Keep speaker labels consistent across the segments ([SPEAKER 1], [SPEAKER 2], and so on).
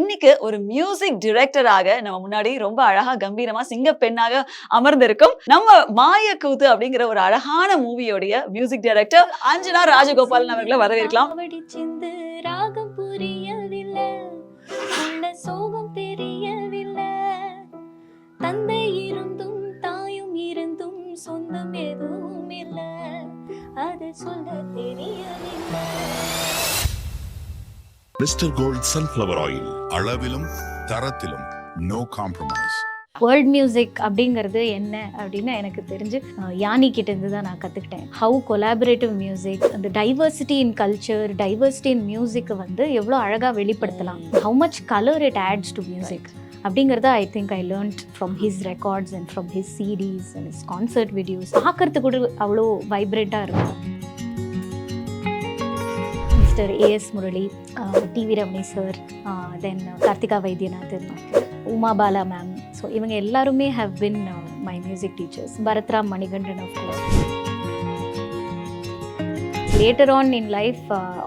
[SPEAKER 1] இன்னைக்கு ஒரு மியூசிக் டைரக்டராக நம்ம முன்னாடி ரொம்ப அழகா கம்பீரமா சிங்க பெண்ணாக அமர்ந்திருக்கும் நம்ம மாயக்கூத்து அப்படிங்கிற ஒரு அழகான மூவியோடைய மியூசிக் டைரக்டர் அஞ்சனா ராஜகோபாலன் அவர்களை வரவேற்கலாம்.
[SPEAKER 2] ராகம் புரியவில்லை, உள்ள சோகம் தெரியவில்லை, தந்தை இருந்தும் தாயும் இருந்தும் சொந்தம் எதுவும் இல்லை, அது சொல்ல தெரியவில்லை.
[SPEAKER 3] மிஸ்டர் கோல்ட் சன்ஃப்ளவர் ஆயில், அளவிலும் தரத்திலும் நோ காம்ப்ரமைஸ்.
[SPEAKER 2] வேர்ல்ட் மியூசிக் அப்படிங்கிறது என்ன அப்படின்னு எனக்கு தெரிஞ்சு யானி கிட்ட இருந்து தான் நான் கற்றுக்கிட்டேன். ஹவு கொலாபரேட்டிவ் மியூசிக், அந்த diversity in culture, diversity in மியூசிக்கை வந்து எவ்வளோ அழகாக வெளிப்படுத்தலாம், how much colour it adds to music அப்படிங்கிறத I think I learned from his records and from his series and his concert videos. பார்க்கறதுக்கு கூட அவ்வளோ வைப்ரேட்டாக இருக்கும். Mister A S Murali, T V Ramani sir, then Karthika Vaidyanathan, Uma Bala ma'am, so இவங்க எல்லாருமே have been my music teachers. Bharathram Manikandan of course. Later on in life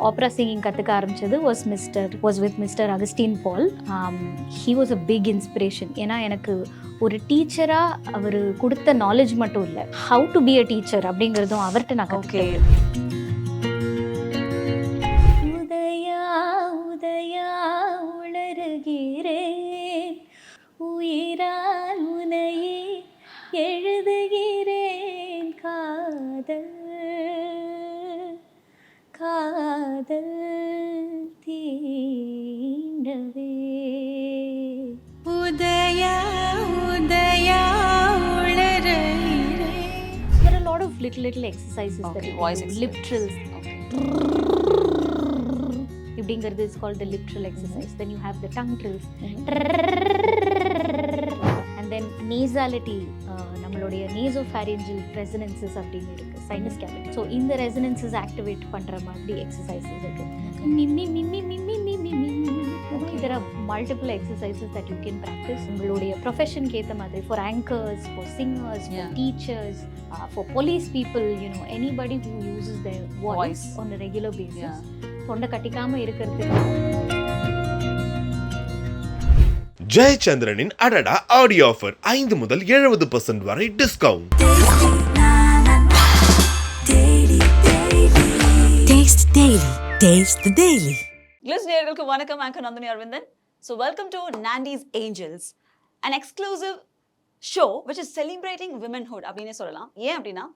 [SPEAKER 2] opera singing கற்றுக்க ஆரம்பித்தது was with mister Augustine Paul. He was a big inspiration. ஏன்னா எனக்கு ஒரு டீச்சராக அவர் கொடுத்த நாலேஜ் மட்டும் இல்லை, how to be a teacher அப்படிங்கிறதும் அவர்கிட்ட நான் கற்றுக்கிட்டேன். உயிரால் உனையே எழுதுகிறேன், காதல் காதல் தீண்டவே. Udaya Udaya உளறுகிறேன். There are a lot of little exercises that you voice lip trills. இப்படிங்கிறது is called the lip trill exercise. Then you have the tongue trills. And then nasality, நம்மளுடைய nasopharyngeal resonances அப்படின்னு இருக்கு, sinus cavity. So இந்த resonances activate பண்ற மாதிரி exercises இருக்கு. There are multiple exercises that you can practice. உங்களுடைய ப்ரொஃபஷனுக்கு ஏற்ற மாதிரி, for anchors, for singers, for teachers, for police people, you know, anybody who uses their voice on a regular basis. தொண்டை கட்டிக்காம இருக்கிறது.
[SPEAKER 4] ஜெயச்சந்திரனின் அடடா audio offer 5 முதல் 70% வரை discount.
[SPEAKER 1] Glitz நேயர்களுக்கு வணக்கம். Anchor Nandini Aravindan. So welcome to Nandi's Angels, an exclusive show which is celebrating womanhood அப்படினே சொல்லலாம். ஏன் அப்படின்னா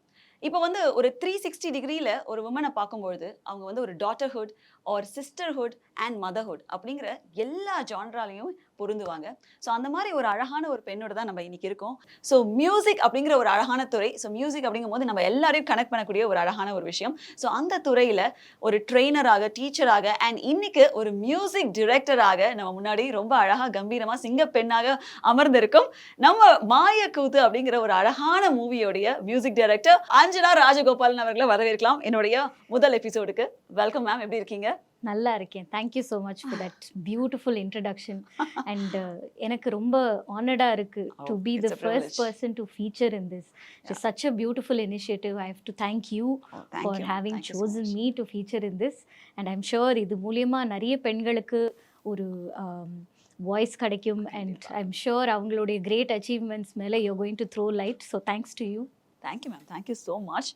[SPEAKER 1] இப்போ வந்து ஒரு 360 டிகிரியில் ஒரு உமனை பார்க்கும்பொழுது அவங்க வந்து ஒரு டாட்டர்ஹுட் ஆர் சிஸ்டர்ஹுட் அண்ட் மதர்ஹுட் அப்படிங்கிற எல்லா ஜான்ராலையும் பொருந்துவாங்க. ஸோ அந்த மாதிரி ஒரு அழகான ஒரு பெண்ணோட தான் நம்ம இன்னைக்கு இருக்கோம். ஸோ மியூசிக் அப்படிங்கிற ஒரு அழகான துறை. ஸோ மியூசிக் அப்படிங்கும்போது நம்ம எல்லாரையும் கனெக்ட் பண்ணக்கூடிய ஒரு அழகான ஒரு விஷயம். ஸோ அந்த துறையில் ஒரு ட்ரெயினராக, டீச்சராக அண்ட் இன்னைக்கு ஒரு மியூசிக் டைரக்டராக நம்ம முன்னாடி ரொம்ப அழகாக கம்பீரமாக சிங்க பெண்ணாக அமர்ந்திருக்கும் நம்ம மாயக்கூத்து அப்படிங்கிற ஒரு அழகான மூவியோடைய மியூசிக் டைரக்டர் அஞ்சனா ராஜகோபாலன் அவர்களை வரவேற்கலாம் என்னுடைய முதல் எபிசோடுக்கு. வெல்கம் மேம், எப்படி இருக்கீங்க?
[SPEAKER 2] நல்லா இருக்கேன். Thank you so much for that beautiful introduction. And எனக்கு ரொம்ப ஆனர்டாக இருக்குது to be the first person to feature in this. It's such a beautiful initiative. I have to thank you for having chosen me to feature in this. And I am sure இது மூலியமாக நிறைய பெண்களுக்கு ஒரு voice கிடைக்கும். And I am sure அவங்களுடைய great achievements மேலே you going to throw light. So thanks to you.
[SPEAKER 1] Thank you ma'am, thank you so much.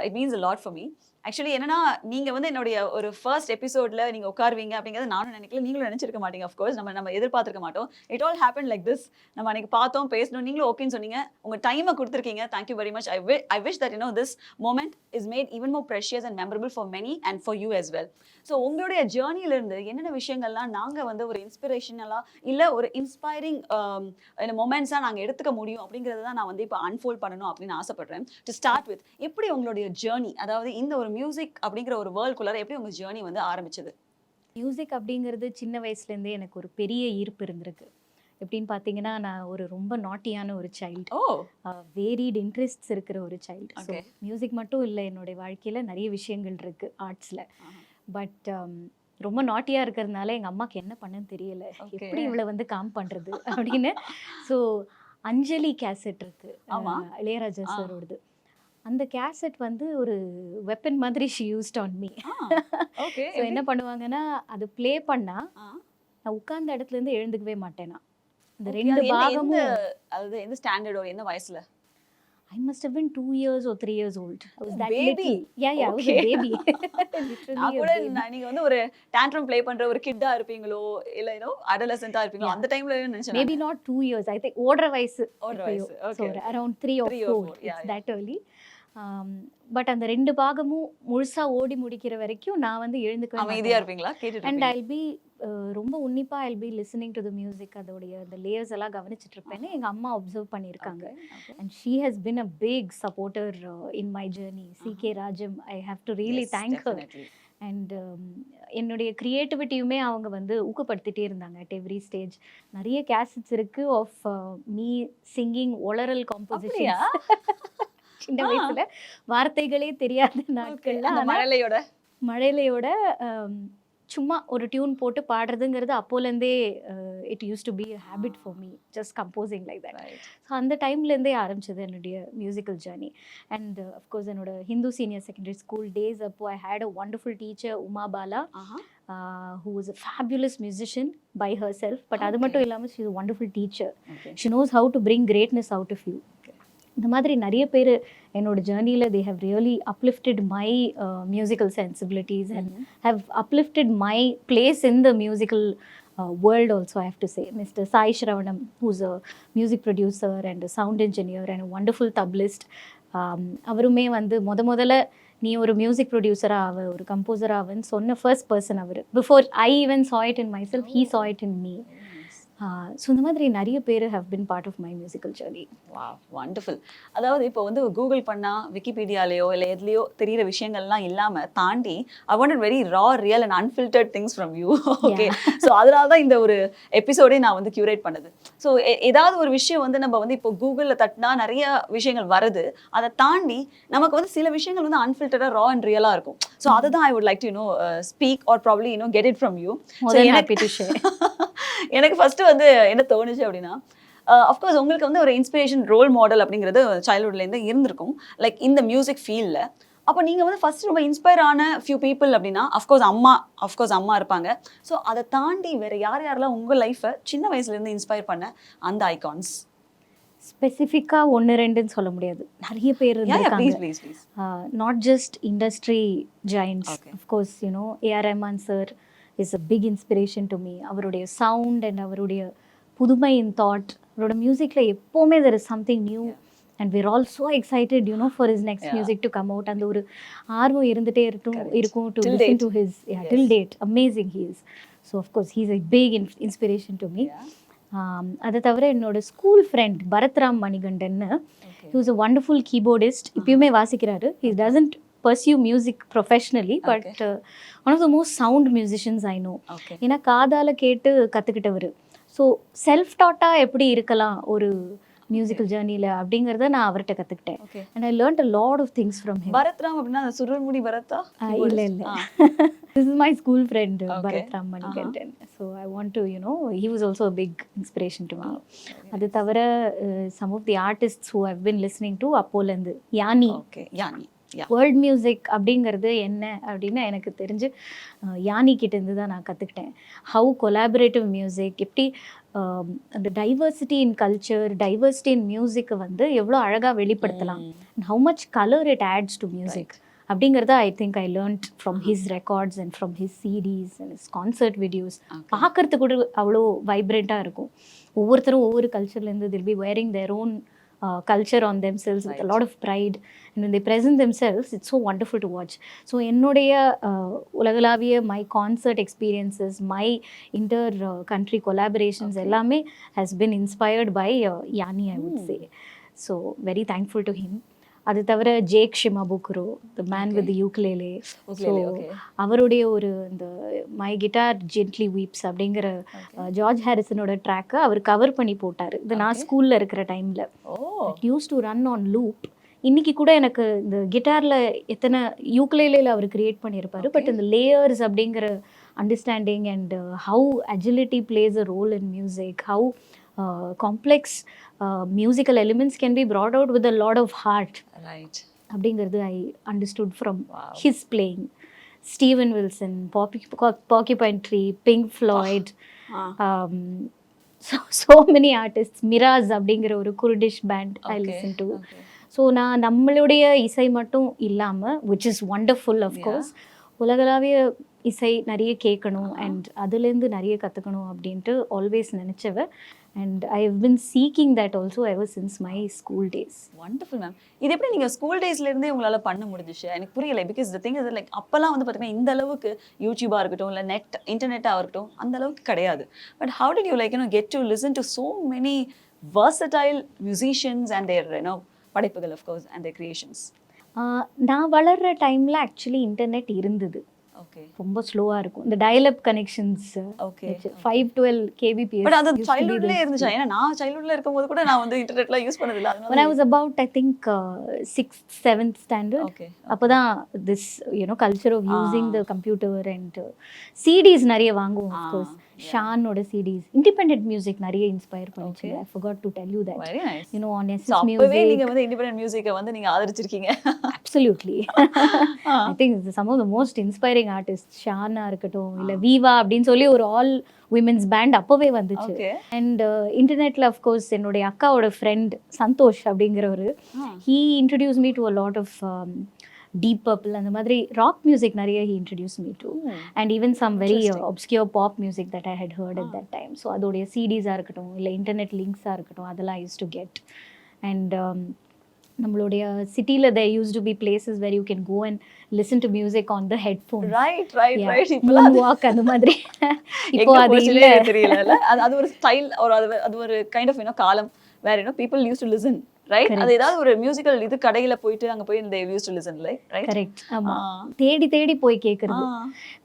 [SPEAKER 1] It means a lot for me. Actually என்னன்னா, நீங்கள் வந்து என்னுடைய ஒரு ஃபர்ஸ்ட் எபிசோடில் நீங்கள் உட்காருவீங்க அப்படிங்கிறது நானும் நினைக்கல, நீங்களும் நினச்சிருக்க மாட்டீங்க. அஃப்கோர்ஸ் நம்ம எதிர்பார்த்துருக்க மாட்டோம். It all happen like this. நம்ம அன்றைக்கி பார்த்தோம், பேசணும், நீங்களும் ஓகேன்னு சொன்னீங்க, உங்கள் டைமை கொடுத்துருக்கீங்க. Thank you very much. I wish that this moment is made even more precious and memorable for many and for you as well. So உங்களுடைய ஜேர்னியிலேருந்து என்னென்ன விஷயங்கள்லாம் நாங்கள் வந்து ஒரு இன்ஸ்பிரேஷனலாக இல்லை ஒரு இன்ஸ்பைரிங் மொமெண்ட்ஸாக நாங்கள் எடுத்துக்க முடியும் அப்படிங்கிறது தான் நான் வந்து இப்போ அன்ஃபோல்ட் பண்ணணும் அப்படின்னு ஆசைப்படுறேன். டு ஸ்டார்ட் வித், எப்படி உங்களுடைய ஜேர்னி, அதாவது இந்த ஒரு மியூசிக் அப்படிங்கிற ஒரு வேர்ல்டுக்குள்ளார எப்படி உங்கள் ஜேர்னி வந்து ஆரம்பிச்சது?
[SPEAKER 2] மியூசிக் அப்படிங்கிறது சின்ன வயசுலேருந்தே எனக்கு ஒரு பெரிய ஈர்ப்பு இருந்திருக்கு. எப்படின்னு பார்த்தீங்கன்னா, நான் ஒரு ரொம்ப நாட்டியான ஒரு சைல்டு, வேரிட் இன்ட்ரெஸ்ட்ஸ் இருக்கிற ஒரு சைல்டு. ஸோ மியூசிக் மட்டும் இல்லை, என்னுடைய வாழ்க்கையில் நிறைய விஷயங்கள் இருக்குது ஆர்ட்ஸில். பட் ரொம்ப நாட்டியாக இருக்கிறதுனால எங்கள் அம்மாவுக்கு என்ன பண்ணன்னு தெரியல, எப்படி இவளை வந்து காம் பண்ணுறது அப்படின்னு. ஸோ அஞ்சலி கேசட் இருக்குது, இளையராஜா சாரோடது. அந்த கேசட் வந்து ஒரு வெப்பன் மாதிரி she used on me. So என்ன பண்ணுவாங்கன்னா, அது ப்ளே பண்ணால் நான் உட்கார்ந்த இடத்துல இருந்து எழுந்துக்கவே மாட்டேன் நான். இந்த
[SPEAKER 1] Okay,
[SPEAKER 2] 2
[SPEAKER 1] அது எந்த
[SPEAKER 2] பாகமும்
[SPEAKER 1] அது எந்த ஸ்டாண்டர்டோ என்ன வயசுல?
[SPEAKER 2] I must have been 2 years or 3 years old. I was that
[SPEAKER 1] baby.
[SPEAKER 2] little. Yeah, I was a
[SPEAKER 1] Okay.
[SPEAKER 2] baby. Literally
[SPEAKER 1] நான்
[SPEAKER 2] a
[SPEAKER 1] கூட
[SPEAKER 2] baby.
[SPEAKER 1] நீங்க வந்து ஒரு டான்ட்ரம் ப்ளே பண்ற ஒரு கிட்டா இருப்பீங்களோ இல்ல அடலசென்ட்டா இருப்பீங்களோ அந்த டைம்ல நினைச்சேன்.
[SPEAKER 2] Maybe not 2 years. I think ஓடுற வயசு.
[SPEAKER 1] ஓடுற
[SPEAKER 2] எப்பயோ.
[SPEAKER 1] வயசு.
[SPEAKER 2] So
[SPEAKER 1] Okay.
[SPEAKER 2] around 3 or
[SPEAKER 1] 3 or
[SPEAKER 2] 4.
[SPEAKER 1] 4.
[SPEAKER 2] It's
[SPEAKER 1] Yeah,
[SPEAKER 2] that early. But அந்த 2 பாகமும் முழுசா ஓடி முடிக்கிற வரைக்கும் நான் வந்து எழுந்துக்கவே
[SPEAKER 1] அமைதியா
[SPEAKER 2] மாட்டேன்.
[SPEAKER 1] இருப்பீங்களா? கேட்டுட்டு
[SPEAKER 2] அண்ட்
[SPEAKER 1] இருப்பீங்க.
[SPEAKER 2] ஐல் பி ரொம்ப உன்னிப்பா I'll be listening to the music, அதோடைய அந்த லேயர்ஸ் எல்லாம் கவனிச்சிட்டு இருப்பேன்னு எங்க அம்மா அப்சர்வ் பண்ணியிருக்காங்க. And she has been a big supporter in my journey. CK Rajam, I have to really thank her. And என்னுடைய க்ரியேட்டிவிட்டியுமே அவங்க வந்து ஊக்கப்படுத்திட்டே இருந்தாங்க அட் எவ்ரி ஸ்டேஜ். நிறைய கேசட்ஸ் இருக்கு of me singing aural composition. சின்ன வயசுல வார்த்தைகளே தெரியாத நாட்கள்ல மழலையோட சும்மா ஒரு டியூன் போட்டு பாடுறதுங்கிறது அப்போலேருந்தே it used to be a habit for me, just composing like that. So அந்த டைம்லேருந்தே ஆரம்பிச்சது என்னுடைய மியூசிக்கல் ஜேர்னி. அண்ட் அஃப்கோர்ஸ் என்னோட Hindu senior secondary school days அப்போ I had a wonderful teacher Uma Bala, who was a fabulous musician by herself. But அது மட்டும் இல்லாமல் she is a wonderful teacher. She knows how to bring greatness out of you. இந்த மாதிரி நிறைய பேர் என்னோட ஜேர்னியில் they have really uplifted my musical sensibilities and have uplifted my place in the musical world also, I have to say. Mr. Sai Shravanam, who's a music producer and a sound engineer and a wonderful tablaist. அவருமே வந்து முதல்ல நீ ஒரு music ப்ரொடியூசராக ஆவ, ஒரு கம்போசராக ஆவன்னு சொன்ன ஃபர்ஸ்ட் பர்சன் அவர். Before I even saw it in myself, he saw it in me. So இந்த மாதிரி நிறைய பேர் have been part of my musical journey.
[SPEAKER 1] Wow, wonderful. அதாவது இப்போ வந்து கூகுள் பண்ணால் விக்கிபீடியாலேயோ இல்லை எதுலேயோ தெரியிற விஷயங்கள்லாம் இல்லாமல் தாண்டி I wanted very raw real and unfiltered things from you. Okay, so அதனால தான் இந்த ஒரு எபிசோடே நான் வந்து க்யூரேட் பண்ணது. ஸோ ஏதாவது ஒரு விஷயம் வந்து நம்ம வந்து இப்போ கூகுளில் தட்டினா நிறைய விஷயங்கள் வருது, அதை தாண்டி நமக்கு வந்து சில விஷயங்கள் வந்து அன்ஃபில்டர்டாக ரா அண்ட் ரியலாக இருக்கும். ஸோ அதை தான் I would like to speak or probably get it from you. எனக்கு ஃபர்ஸ்ட் வந்து என்ன தோணுச்சு அப்படின்னா, அஃப்கோர்ஸ் உங்களுக்கு வந்து ஒரு இன்ஸ்பிரேஷன் ரோல் மாடல் அப்படிங்கிறது சைல்ட்ஹுட்லேருந்து இருந்திருக்கும், லைக் இந்த மியூசிக் ஃபீல்டில். அப்போ நீங்கள் வந்து ஃபர்ஸ்ட் ரொம்ப இன்ஸ்பயர் ஆன ஃபியூ பீப்புள் அப்படின்னா அஃப்கோர்ஸ் அம்மா இருப்பாங்க. ஸோ அதை தாண்டி வேறு யாரெல்லாம் உங்கள் லைஃப்பை சின்ன வயசுலேருந்து இன்ஸ்பயர் பண்ண அந்த ஐகான்ஸ்?
[SPEAKER 2] ஸ்பெசிஃபிக்காக 1-2ன்னு சொல்ல முடியாது, நிறைய பேர் இருக்காங்க. Not just industry giants. Of course AR Rahman sir is a big inspiration to me. அவருடைய சவுண்ட் அண்ட் அவருடைய புதுமை இன் தாட், அவரோட மியூசிக்கில் எப்போவுமே there is something new and we're all so excited for his next music to come out. அந்த ஒரு ஆர்வம் இருந்துகிட்டே இருக்கும் to listen to his till date. Amazing he is. So of course he's a big inspiration to me. அதை தவிர என்னோட school friend Bharathram மணிகண்டன்னு, he was a wonderful keyboardist. இப்பயுமே வாசிக்கிறாரு. He doesn't pursue music professionally, but one of the most sound musicians I know. ஏன்னா காதால கேட்டு கற்றுக்கிட்டவர். So self டாட்டாக எப்படி இருக்கலாம் ஒரு மியூசிக்கல் ஜேர்னியில் அப்படிங்கிறத நான் அவர்கிட்ட கற்றுக்கிட்டேன். And I learnt a lot of things from him.
[SPEAKER 1] Bharathram அப்படின்னா சுருள்முடி பரத்தா?
[SPEAKER 2] இல்லை this is my school friend Bharathram Manikandan. So I want to he was also a big inspiration to me. அது தவிர some of the artists who I've been listening to அப்போலேருந்து யானி. World music அப்படிங்கிறது என்ன அப்படின்னு எனக்கு தெரிஞ்சு யானி கிட்டேருந்து தான் நான் கற்றுக்கிட்டேன். ஹவு கொலாபரேட்டிவ் மியூசிக், எப்படி அந்த diversity in culture, diversity in மியூசிக்கை வந்து எவ்வளோ அழகாக வெளிப்படுத்தலாம், and how much colour it adds to music அப்படிங்கிறத I think I learned from his records and from his series and his concert videos. பார்க்குறதுக்கு கூட அவ்வளோ வைப்ரண்ட்டாக இருக்கும். ஒவ்வொருத்தரும் ஒவ்வொரு கல்ச்சர்லேருந்து they'll be wearing their own culture on themselves with a lot of pride, and when they present themselves it's so wonderful to watch. So என்னுடைய உலகளாவிய my concert experiences, my inter country collaborations எல்லாமே has been inspired by Yani, I would say. So very thankful to him. அது தவிர Jake Shimabukuro, the man with ukulele. So அவருடைய ஒரு இந்த my guitar gently weeps அப்படிங்கிற George ஹாரிசனோட ட்ராக்கை அவர் கவர் பண்ணி போட்டார். இது நான் ஸ்கூலில் இருக்கிற டைமில் use to run on loop. இன்றைக்கி கூட எனக்கு இந்த கிட்டாரில் எத்தனை யூக்லேலேயில் அவர் க்ரியேட் பண்ணியிருப்பார், பட் இந்த லேயர்ஸ் அப்படிங்கிற understanding and how agility plays a role in music, how complex musical elements can be brought out with a lot of heart.
[SPEAKER 1] Right.
[SPEAKER 2] அப்படிங்கிறது I understood from his playing. Steven Wilson, Porcupine Tree, Pink Floyd, so many artists. Miraz அப்படிங்கிற ஒரு Kurdish band I listen to. So நான் நம்மளுடைய இசை மட்டும் இல்லாமல், which is wonderful of course, உலகளாவிய இசை நிறைய கேட்கணும் அண்ட் அதுலேருந்து நிறைய கற்றுக்கணும் அப்படின்ட்டு ஆல்வேஸ் நினச்சவ. And I have been seeking that also ever since my school days.
[SPEAKER 1] Wonderful ma'am. இது எப்படி நீங்கள் ஸ்கூல் டேஸ்லேருந்தே உங்களால் பண்ண முடிஞ்சிச்சு? எனக்கு புரியலை. Because the thing is like அப்போல்லாம் வந்து பார்த்தீங்கன்னா இந்த அளவுக்கு யூடியூபாக இருக்கட்டும் இல்லை இன்டர்நெட்டாக இருக்கட்டும் அந்த அளவுக்கு கிடையாது. But how did you like get to listen to so many versatile musicians and their படைப்புகள் of course and their creations?
[SPEAKER 2] நான் வளர்கிற டைமில் ஆக்சுவலி இன்டர்நெட் இருந்தது.
[SPEAKER 1] ஓகே.
[SPEAKER 2] ரொம்ப ஸ்லோவாக இருக்கும். இந்த டயல்-அப் கனெக்ஷன்ஸ். ஓகே. 512 kbps.
[SPEAKER 1] பட் அது சைல்ட்ஹுட்லேயே இருந்துச்சா? ஏன்னா நான் சைல்ட்ஹுட்ல இருக்கும்போது கூட நான் வந்து இன்டர்நெட்லாம் யூஸ் பண்ணதில்லை.
[SPEAKER 2] when I was about I think 6th 7th standard.
[SPEAKER 1] Okay.
[SPEAKER 2] அப்பதான் this culture of using the computer and CDs நிறைய வாங்குவோம். of course ஷானோட CDs independent music நிறைய இன்ஸ்பயர் பண்ணிச்சு. I forgot to tell you that.
[SPEAKER 1] Very nice.
[SPEAKER 2] on SS
[SPEAKER 1] so
[SPEAKER 2] music.
[SPEAKER 1] அப்பவே நீங்க வந்து independent music-ஐ வந்து நீங்க ஆதரிச்சிருக்கீங்க.
[SPEAKER 2] Absolutely. I think some of the most inspiring artists, Shana இருக்கட்டும் இல்ல வீவா அப்படின்னு சொல்லி ஒரு ஆல் women's band அப்பவே வந்துச்சு. அண்ட் இன்டர்நெட்ல of course என்னுடைய அக்காவோட ஃப்ரெண்ட் சந்தோஷ் அப்படிங்கிறவர், he introduced me to a lot of Deep Purple and the madri rock music nariya he introduced me to. And even some very obscure pop music that I had heard at that time. So adodiya CDs ah irukattum illa internet links ah irukattum adala I used to get. And நம்மளுடைய சிட்டில there used to be places where you can go and listen to music on the headphones.
[SPEAKER 1] right
[SPEAKER 2] இப்போ walk அந்த மாதிரி. இப்போ அது இல்ல,
[SPEAKER 1] தெரியல. அது ஒரு ஸ்டைல் or அது ஒரு கைண்ட் ஆஃப் காலம் where people used to listen. Right? அது ஏதாவது ஒரு மியூசிக்கல் இது கடையில போயிட்டு அங்க போய் they used to listen, right?
[SPEAKER 2] Correct. ஆமா. தேடி தேடி போய் கேக்குறது.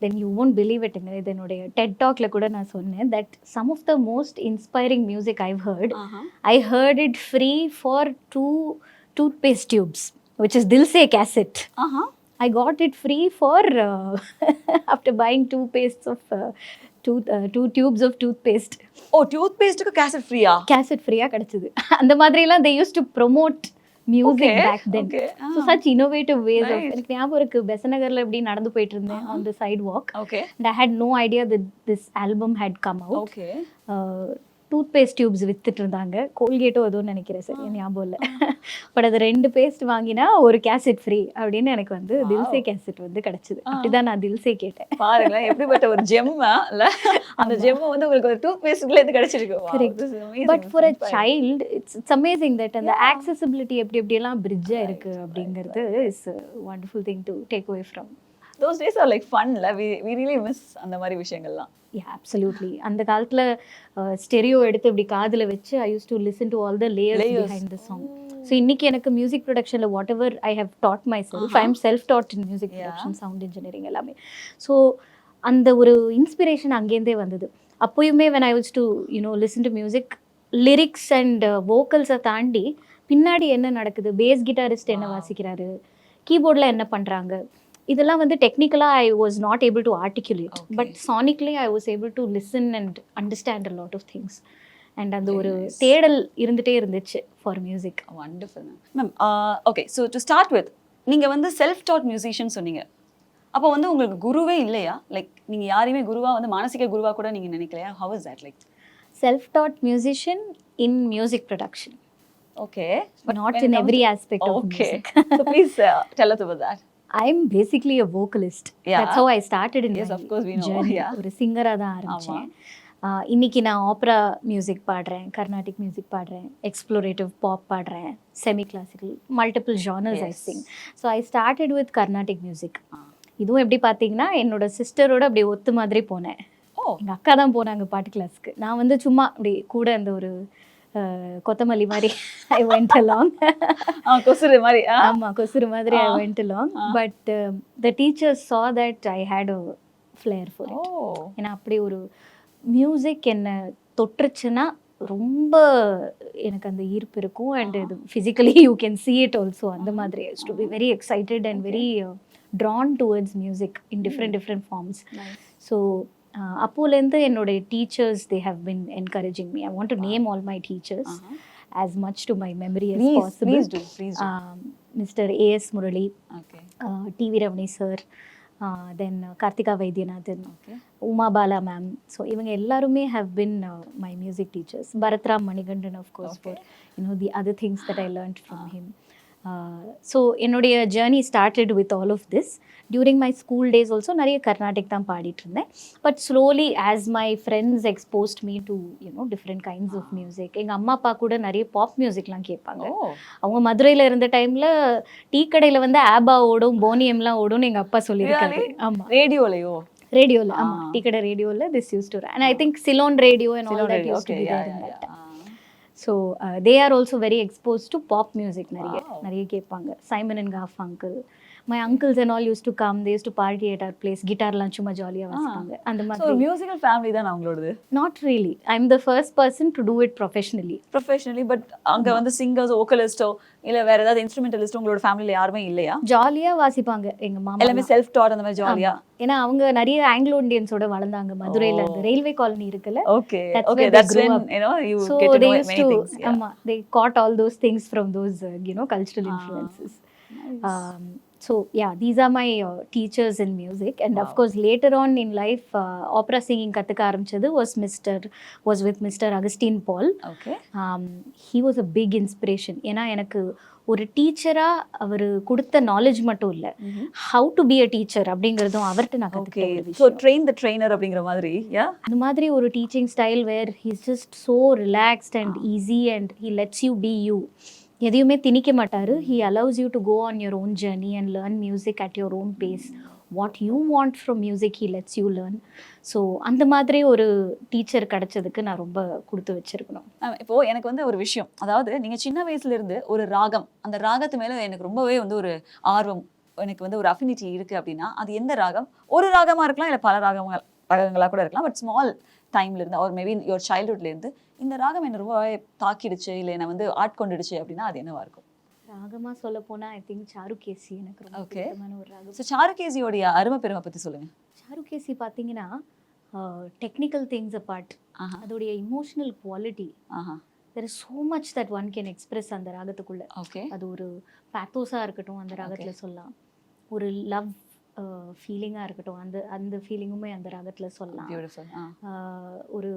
[SPEAKER 2] Then you won't believe it. என்னோட TED Talkல கூட நான் சொன்னேன் that some of the most inspiring music I've heard, I heard it free for 2 toothpaste tubes, which is Dil Se cassette. I got it free for after buying 2 pastes of 2 tubes of toothpaste.
[SPEAKER 1] டூத்பேஸ்ட்க்கு cassette ஃப்ரீயா?
[SPEAKER 2] Cassette ஃப்ரீயா கிடைச்சது. அந்த மாதிரிலாம் they used to promote music back then. So such innovative ways of. எனக்கு ஞாபகம் இருக்கு, பெசநகர்ல இப்படி நடந்து போயிட்டு இருந்தேன் on the sidewalk. And I had no idea that this album had come out. Toothpaste tubes வித்துட்டு இருந்தாங்க. கோல்கேட்டோ ஏதோன்னு நினைக்கிறேன், சரி ஞாபகம் இல்லை. பட் அது 2 பேஸ்ட் வாங்கினா ஒரு கேசட் ஃப்ரீ அப்படின்னு எனக்கு வந்து தில்சே கேசட் வந்து கிடைச்சது. அப்படிதான் நான் தில்சே கேட்டேன்.
[SPEAKER 1] பாருங்களேன் எப்படிப்பட்ட ஒரு ஜெம்மா இல்ல, அந்த ஜெம்மா வந்து உங்களுக்கு ஒரு டூத்பேஸ்ட்ல இருந்து கிடைச்சிருக்கு.
[SPEAKER 2] Correct. But for a child it's amazing that அந்த accessibility எப்படி எல்லாம் பிரிட்ஜா இருக்கு அப்படிங்கிறது is wonderful thing to take away from.
[SPEAKER 1] Those days are like fun la, we really miss அந்த மாதிரி விஷயங்கள்லாம்.
[SPEAKER 2] Yeah, absolutely. அந்த காலத்துல ஸ்டெரியோ எடுத்து இப்படி காதுல வச்சு I used to listen to all the layers behind the song. So இன்னைக்கு எனக்கு music ப்ரொடக்ஷன்ல whatever I have taught myself, I am self taught in music production, sound engineering எல்லாமே. So அந்த ஒரு இன்ஸ்பிரேஷன் அங்கேருந்தே வந்தது. அப்போயுமே when I used to listen to music, lyrics and vocals தாண்டி பின்னாடி என்ன நடக்குது, பேஸ் கிட்டாரிஸ்ட் என்ன வாசிக்கிறாரு, கீபோர்ட்ல என்ன பண்றாங்க, இதெல்லாம் வந்து டெக்னிக்கலா I was not able to articulate, but sonically I was able to listen and understand a lot of things. And அந்த ஒரு தேடல் இருந்துட்டே இருந்துச்சு for music.
[SPEAKER 1] Wonderful ma'am. Okay, so to start with, நீங்க வந்து self taught musician சொன்னீங்க. அப்போ வந்து உங்களுக்கு குருவே இல்லையா? லைக் நீங்க யாரையுமே குருவா வந்து மானசிக குருவா கூட நீங்க நினைக்கலையா? How is that like?
[SPEAKER 2] Self taught musician in music production.
[SPEAKER 1] Okay,
[SPEAKER 2] but not in every aspect of music.
[SPEAKER 1] So please tell us about that.
[SPEAKER 2] I'm basically a vocalist. That's how I started in
[SPEAKER 1] yes, of course we know.
[SPEAKER 2] ஒரு சிங்கரா தான் ஆரம்பிச்சேன். இன்னைக்கு நான் ஆப்ரா music பாடுறேன், Carnatic music பாடுறேன், explorative pop பாடுறேன், semi classical, multiple genres I sing. So I started with Carnatic music. இதுவும் எப்படி பார்த்தீங்கன்னா என்னோட சிஸ்டரோட அப்படியே ஒத்து மாதிரி போனேன். எங்கள் அக்கா தான் போனாங்க பாட்டு கிளாஸ்க்கு. நான் வந்து சும்மா அப்படி கூட அந்த ஒரு கொத்தமல்லி மாதிரி I went along.
[SPEAKER 1] கொசுறு மாதிரி.
[SPEAKER 2] ஆமா, கொசுறு மாதிரி I went along. But the teachers saw that I had a flair for it. ஏன்னா அப்படி ஒரு மியூசிக் என்ன தொட்டுருச்சுன்னா ரொம்ப எனக்கு அந்த ஈர்ப்பு இருக்கும். அண்ட் இது physically you can see it also. அந்த மாதிரி I used to be very excited and very drawn towards music in different forms. So அப்போலேருந்து என்னோட teachers they have been encouraging me. I want to name all my teachers as much to my memory as possible.
[SPEAKER 1] Please do.
[SPEAKER 2] Mr. A.S. Murali, T.V. Ravani sir, then Karthika Vaidyanathan, Uma Bala ma'am. So இவங்க எல்லாருமே have been my music teachers. Bharathram Manikandan of course for the other things that I learned from him. So என்னுடைய journey started with all of this. During my school days also நிறைய கர்நாடிக் தான் பாடிட்டு இருந்தேன். But slowly as my friends exposed me to different kinds of music. எங்கள் அம்மா அப்பா கூட நிறைய பாப் மியூசிக்லாம் கேட்பாங்க. அவங்க மதுரையில் இருந்த டைமில் டீ கடையில் வந்து ஆபா ஓடும், போனியம்லாம் ஓடும்னு எங்கள் அப்பா சொல்லியிருக்காரு. ஆமாம்,
[SPEAKER 1] ரேடியோலையோ?
[SPEAKER 2] ரேடியோவில், ஆமாம், டீ கடை ரேடியோவில் this use to and I think Ceylon radio and all that used to be there in that time. So they are also very expose to pop music. நிறைய கேட்பாங்க. Simon and Garfunkel. My uncles and all used to come, they used to party at our place. கிட்டார்லாம் சும்மா ஜாலியாக வாசிப்பாங்க. அந்த மாதிரி
[SPEAKER 1] musical family தான் அவங்களோடது?
[SPEAKER 2] Not really. I am the first person to do it professionally. But அங்கே வந்து சிங்கர்ஸ், வோக்கலிஸ்டோ இல்லை வேற ஏதாவது இன்ஸ்ட்ருமெண்டலிஸ்டோ உங்களோட ஃபேமிலியில் யாருமே இல்லையா? ஜாலியாக வாசிப்பாங்க எங்கள் மாமா.
[SPEAKER 1] எல்லாமே செல்ஃப் டாட் அந்த மாதிரி ஜாலியா?
[SPEAKER 2] ஏன்னா அவங்க நிறைய ஆங்கிலோ இந்தியன்ஸோட வளர்ந்தாங்க மதுரையில. அந்த ரயில்வே காலனி இருக்குல்ல,
[SPEAKER 1] okay that's when you
[SPEAKER 2] so
[SPEAKER 1] get to
[SPEAKER 2] they
[SPEAKER 1] know
[SPEAKER 2] used
[SPEAKER 1] many
[SPEAKER 2] to
[SPEAKER 1] things.
[SPEAKER 2] they caught all those things from those cultural influences. So yeah, these are my teachers in music. And of course later on in life opera singing kathukka aarambichadu was with Mr. Augustine Paul.
[SPEAKER 1] Okay.
[SPEAKER 2] He was a big inspiration. ஏன்னா எனக்கு ஒரு டீச்சரா அவர் கொடுத்த knowledge மட்டும் இல்லை, how to be a teacher அப்படிங்கிறதும் அவர்கிட்ட நான் கற்றுக்கிட்டேன்.
[SPEAKER 1] ஸோ ட்ரெயின் த ட்ரெயினர் அப்படிங்கிற மாதிரி.
[SPEAKER 2] அந்த மாதிரி ஒரு teaching style where he's just so relaxed and easy and he lets you be you. எதையுமே திணிக்க மாட்டார். He allows you to go on your own journey and learn music at your own pace. What you want from music he lets you learn. So அந்த மாதிரி ஒரு teacher கிடைச்சதுக்கு நான் ரொம்ப கொடுத்து வச்சிருக்கணும்.
[SPEAKER 1] இப்போது எனக்கு வந்து ஒரு விஷயம், அதாவது நீங்கள் சின்ன வயசுலேருந்து ஒரு ராகம், அந்த ராகத்து மேலே எனக்கு ரொம்பவே வந்து ஒரு ஆர்வம், எனக்கு வந்து ஒரு அஃபினிட்டி இருக்குது அப்படின்னா அது எந்த ராகம்? ஒரு ராகமாக இருக்கலாம், இல்லை பல ராகங்களாக கூட இருக்கலாம். பட் ஸ்மால் டைம்லேருந்து ஒரு மேபி யுவர் சைல்ட்ஹுட்லேருந்து இந்த ராகம் என்னை ரொம்பவே தாக்கிடுச்சு, இல்லை என்னை வந்து ஆட்கொண்டுடுச்சு அப்படின்னா அது என்னவா இருக்கும்?
[SPEAKER 2] ராகமாக சொல்ல போனால் ஐ திங்க் சாருகேசி எனக்கு ரொம்ப பிடித்தமான ஒரு ராகம்.
[SPEAKER 1] ஸோ சாருகேசியோடைய அருமை பெருமை பற்றி சொல்லுங்கள்.
[SPEAKER 2] சாருகேசி பார்த்தீங்கன்னா டெக்னிக்கல் திங்ஸ் அபார்ட், அதோடைய emotional quality, there is so much that one can express அந்த ராகத்துக்குள்ள. அது ஒரு பேத்தோஸாக இருக்கட்டும் அந்த ராகத்தில் சொல்லலாம், ஒரு லவ் ஃபீலிங்காக இருக்கட்டும் அந்த ஃபீலிங்குமே அந்த ராகத்தில் சொல்லலாம். ஒரு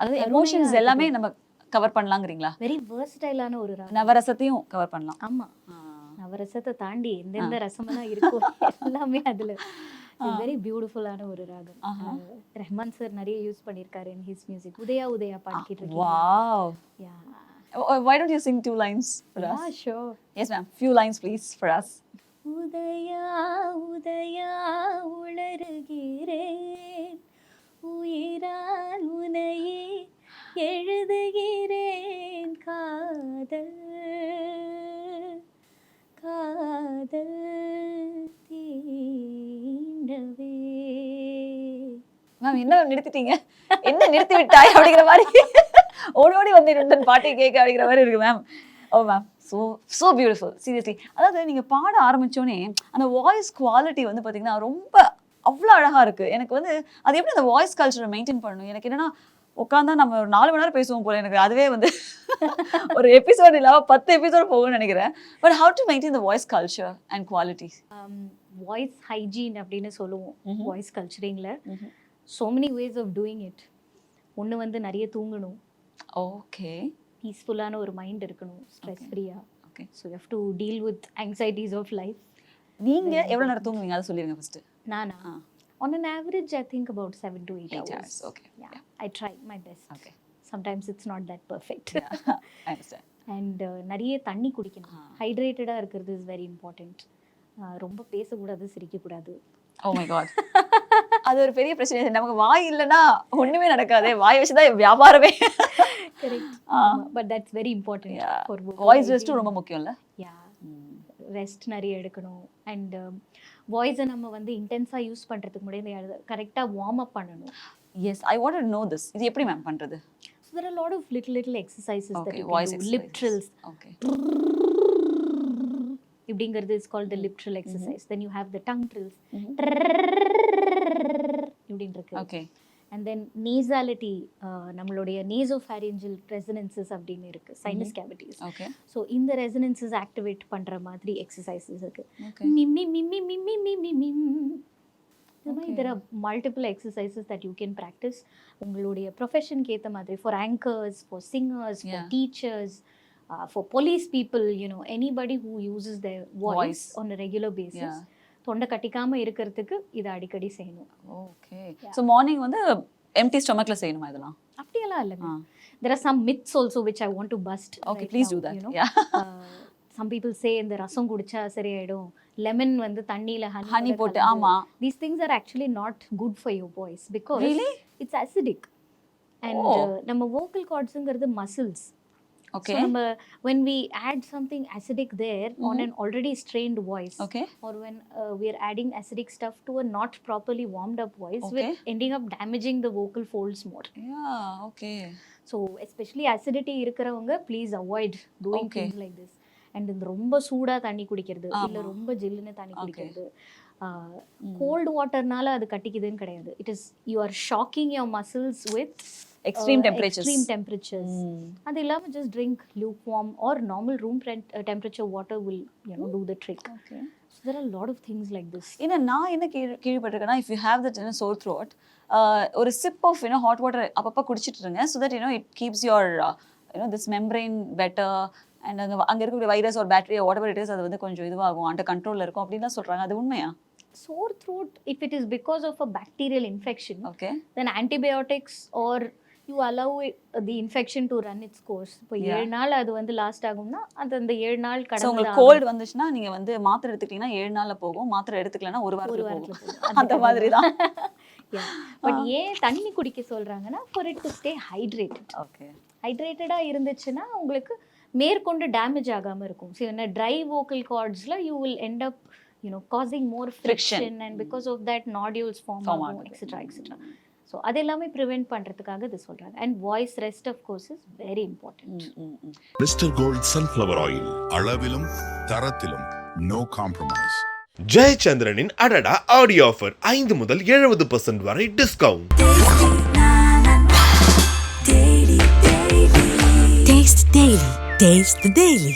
[SPEAKER 1] அதாவது எமோஷன்ஸ் எல்லாமே நம்ம கவர் பண்ணலாங்கிறீங்களா?
[SPEAKER 2] வெரி வெர்சடைலான ஒரு ராகம்.
[SPEAKER 1] நவரசத்தையும் கவர் பண்ணலாம்.
[SPEAKER 2] ஆமாம், நவரசத்தை தாண்டி எந்தெந்த ரசமெல்லாம் இருக்கும் எல்லாமே அதில். வெரி பியூட்டிஃபுல்லான ஒரு ராகம். ரஹ்மான் சார் நிறைய யூஸ் பண்ணியிருக்காரு in his music. உதயா பாடிக்கிட்டு இருக்கீங்க.
[SPEAKER 1] Wow.
[SPEAKER 2] Yeah.
[SPEAKER 1] Why don't you sing 2 lines for us?
[SPEAKER 2] Yeah, sure.
[SPEAKER 1] Yes ma'am, few lines please for us.
[SPEAKER 2] Udaya உளறுகிறேன், உயிரால் உனையே எழுதுகிறேன், காதல் தீண்டவே.
[SPEAKER 1] மேம் என்ன நிறுத்திட்டீங்க, என்ன நிறுத்தி விட்டாய் அப்படிங்கிற மாதிரி ஓடோடி வந்து பாட்டை கேட்க அப்படிங்கிற மாதிரி இருக்கு மேம். ஓ மேம், ஸோ பியூட்டிஃபுல் சீரியஸ்லி. அதாவது நீங்கள் பாட ஆரம்பித்தோடனே அந்த வாய்ஸ் குவாலிட்டி வந்து பார்த்தீங்கன்னா ரொம்ப அவ்வளோ அழகாக இருக்குது. எனக்கு வந்து அது எப்படி அந்த வாய்ஸ் கல்ச்சரை மெயின்டைன் பண்ணணும்? எனக்கு என்னென்னா உட்காந்தா நம்ம ஒரு 4 மணி நேரம் பேசுவோம் போல, எனக்கு அதுவே வந்து ஒரு எபிசோட் இல்லாமல் 10 எபிசோட் போகும்னு நினைக்கிறேன். But how to maintain the voice culture and quality?
[SPEAKER 2] Voice hygiene அப்படின்னு சொல்லுவோம் வாய்ஸ் கல்ச்சரிங்கில். So many ways of doing it. ஒன்று வந்து நிறைய தூங்கணும்.
[SPEAKER 1] ஓகே.
[SPEAKER 2] பீஸ்ஃபுல்லான ஒரு மைண்ட் இருக்கணும், ஸ்ட்ரெஸ் ஃப்ரீயாக. Okay. So you have to deal with anxieties of life.
[SPEAKER 1] நீங்கள் எவ்வளோ நேரம் தூங்குவீங்க அதை சொல்லிடுங்க ஃபஸ்ட்டு.
[SPEAKER 2] நானா? On an average, I think about 7 to 8 hours.
[SPEAKER 1] Okay.
[SPEAKER 2] Yeah. I try my best.
[SPEAKER 1] Okay.
[SPEAKER 2] Sometimes it's not that perfect.
[SPEAKER 1] Yeah. I understand.
[SPEAKER 2] And நிறைய தண்ணி குடிக்கணும். ஹைட்ரேட்டடாக இருக்கிறது இஸ் வெரி இம்பார்ட்டண்ட். ரொம்ப பேசக்கூடாது, சிரிக்கக்கூடாது.
[SPEAKER 1] Oh my god. அது ஒரு பெரிய பிரச்சனை. நமக்கு வாய் இல்லைன்னா ஒண்ணுமே நடக்காதே. வாய் வச்சு தான் வியாபாரமே.
[SPEAKER 2] Correct. But that's very important for
[SPEAKER 1] voice ரெஸ்ட்டும் ரொம்ப முக்கியம் இல்ல?
[SPEAKER 2] யா, ரெஸ்ட் நிறைய எடுக்கணும். அண்ட் வாய்ஸை நம்ம வந்து இன்டென்ஸாக யூஸ் பண்ணுறதுக்கு முன்னாடி கரெக்டாக வார்ம் அப் பண்ணணும்.
[SPEAKER 1] Yes, I want to know this. இது எப்படி மேம் பண்ணுறது?
[SPEAKER 2] So there are a lot of little exercises that you
[SPEAKER 1] voice
[SPEAKER 2] can do. Lip trills.
[SPEAKER 1] Okay.
[SPEAKER 2] இப்படிங்கிறது is called the lip trill exercise. Then you have the tongue trills. இப்படின்னு இருக்கு.
[SPEAKER 1] Okay.
[SPEAKER 2] And then nasality, நம்மளுடைய nasopharyngeal resonances அப்படின்னு இருக்கு, sinus cavities.
[SPEAKER 1] Okay.
[SPEAKER 2] So இந்த resonances activate பண்ற மாதிரி exercises இருக்கு.
[SPEAKER 1] Okay.
[SPEAKER 2] மிம் மிம் மிம் மிம் மிம் மிம் மிம் இந்த மாதிரி there are multiple exercises that you can practice உங்களுடைய ப்ரொஃபஷனுக்கு ஏற்ற மாதிரி for anchors, for singers, for teachers, for police people, anybody who uses their voice on a regular basis. தொண்டை கட்டிக்காம இருக்கிறதுக்கு இதை அடிக்கடி செய்யணும்.
[SPEAKER 1] ஓகே. ஸோ மார்னிங் வந்து எம்டி ஸ்டொமக்ல செய்யணுமா இதெல்லாம்?
[SPEAKER 2] அப்படியெல்லாம் இல்லைங்க. There are some myths also which I want to bust.
[SPEAKER 1] Okay, please do that.
[SPEAKER 2] Some people say இந்த ரசம் குடிச்சா சரியாயிடும், லெமன் வந்து தண்ணியில
[SPEAKER 1] ஹனி போட்டு. ஆமா.
[SPEAKER 2] These things are actually not good for your voice because it's acidic. And நம்ம vocal cordsங்கிறது muscles.
[SPEAKER 1] Okay.
[SPEAKER 2] So when we add something acidic there on an already strained voice, or when we are adding acidic stuff to a not properly warmed up voice, we're ending up damaging the vocal folds more.
[SPEAKER 1] Yeah, okay.
[SPEAKER 2] So especially acidity இருக்கிறவங்க please avoid doing things like this. And இந்த ரொம்ப சூடா தண்ணி குடிக்கிறது இல்ல ரொம்ப ஜில்லுன்னு தண்ணி குடிக்கிறது, கோல்ட் வாட்டர்னால அது கட்டிக்குதுன்னு கிடையாது. It is you are shocking your muscles with extreme temperatures. அது இல்லாம just drink lukewarm or normal room temperature water will do the trick. Okay. So there are a lot of things like this.
[SPEAKER 1] நான் என்ன கேள்விப்பட்டிருக்கேன்னா, if you have that sore throat, ஒரு sip of hot water அப்பப்ப குடிச்சிட்டு இருங்க, so that it keeps your this membrane better, and அங்க இருக்கக்கூடிய virus or bacteria or whatever it is அது வந்து கொஞ்சம் இதுவாகும், அண்டர் கண்ட்ரோல்ல இருக்கும் அப்படிலாம் சொல்றாங்க. அது உண்மையா?
[SPEAKER 2] Sore throat, if it is because of a bacterial infection, then antibiotics or you allow the infection to run its course. இப்போ 7 நாள் அது வந்து லாஸ்ட் ஆகும்னா அது அந்த 7 நாள் கடந்து
[SPEAKER 1] உங்களுக்கு கோல்ட் வந்துச்சுன்னா நீங்க வந்து மாத்திரை எடுத்துக்கிட்டீங்கன்னா 7 நாள்ல போகும், மாத்திரை எடுத்துக்கலனா ஒரு வாரத்துல போகும். அந்த மாதிரி தான்.
[SPEAKER 2] பட் ஏன் தண்ணி குடிக்க சொல்றாங்கன்னா for it to stay hydrated.
[SPEAKER 1] Okay.
[SPEAKER 2] ஹைட்ரேட்டடா இருந்துச்சுன்னா உங்களுக்கு மேற்கொண்டு டேமேஜ் ஆகாம இருக்கும். So in a dry vocal cordsல you will end up causing more friction, and because of that nodules form ஆகும், etc. So அதெல்லாமே prevent பண்றதுக்காக இது சொல்றாங்க. And voice rest of course is very important.
[SPEAKER 3] Mister gold sunflower oil, அளவிலும் தரத்திலும் no compromise.
[SPEAKER 4] ஜெயச்சந்திரனின் அடடா audio offer 5 முதல் 70% வரை டிஸ்கவுண்ட்.
[SPEAKER 5] Taste the daily.